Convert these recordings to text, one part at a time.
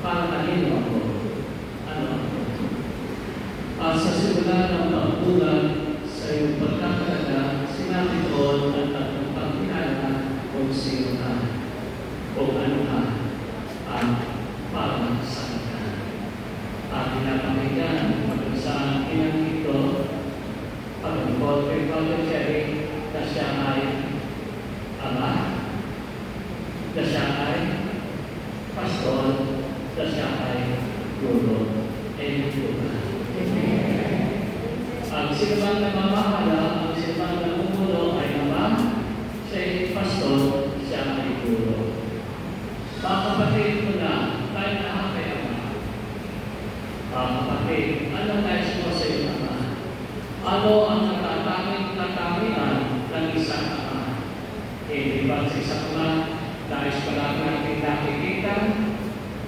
Para kanino ako? Ano ako? Sa simula ng pagbulan sa iyong pagkakalaga, sinabi ko at tatlong pagkilala kung sino ka o ano ka at para saan ka. At pinapakinggan kung saan pinag ito pag-report kay Father Jerry na siya ay ama, na siya ay pastor, na siya ay guro. Ang sinumang namamahala, ang sinumang namumuno ay ama, siya ay pastor, siya ay guro. Mga kapatid ko na, tayo na kay ama. Mga kapatid, ano nais mo sa iyong ama? Ano ang natatanging-tatamihan ng isang ama? Di ba sa isang ama, nais palagi natin nakikita,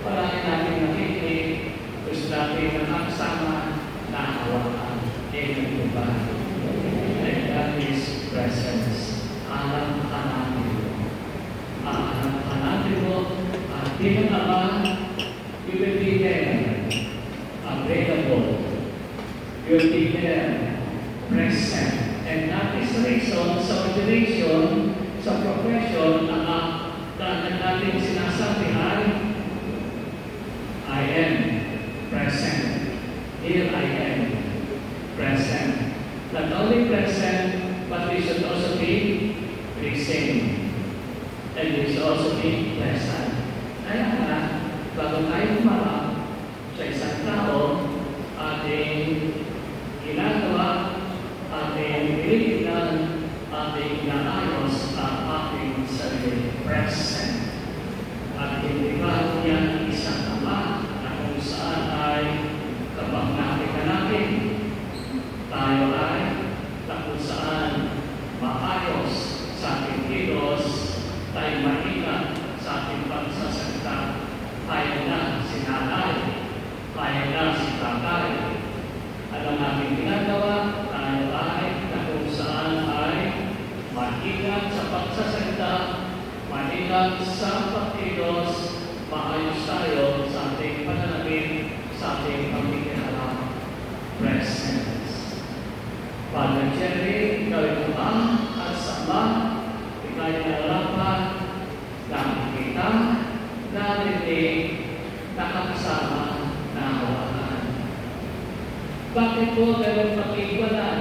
palagi natin nakikinig, gusto natin nakakasama, nakahawakan. And that is presence. Alam ka natin mo. Alam ka natin mo. At bilang ama, you will be there, available. You will be there, present. And that is the reason sa ordination, sa profession, na natin sinasabi ay, I am present. Here I am. Present. Not only present, but we should also be listening. And we should also be present. Kaya nga, bago tayo humarap sa isang tao, ating ginagawa, ating pinitignan, ating inaayos ang ating sarili. Present. At hindi ba yan isang ama na kung saan ay kapag nakita natin, tayo ay na kung saan maayos sa ating kilos, tayo maingat sa ating pagsasalita, tayo na si nanay, tayo na si tatay. Anong ating ginagawa? Tayo ay na kung saan ay maingat sa pagsasalita, maingat sa pagkilos, maayos tayo sa ating pananamit, sa ating pagkikiharap. Presence. Father Jerry, ikaw ay ama at sama, ikaw ay narapat, nakikita, narinig, nakakasama, nahawakan. Bakit po meron pag-iwanan?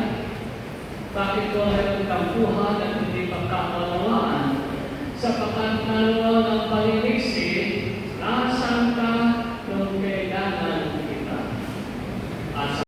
Bakit po meron tampuhan at hindi pagkakalawaan? Sapagkat naroon ang paliniksi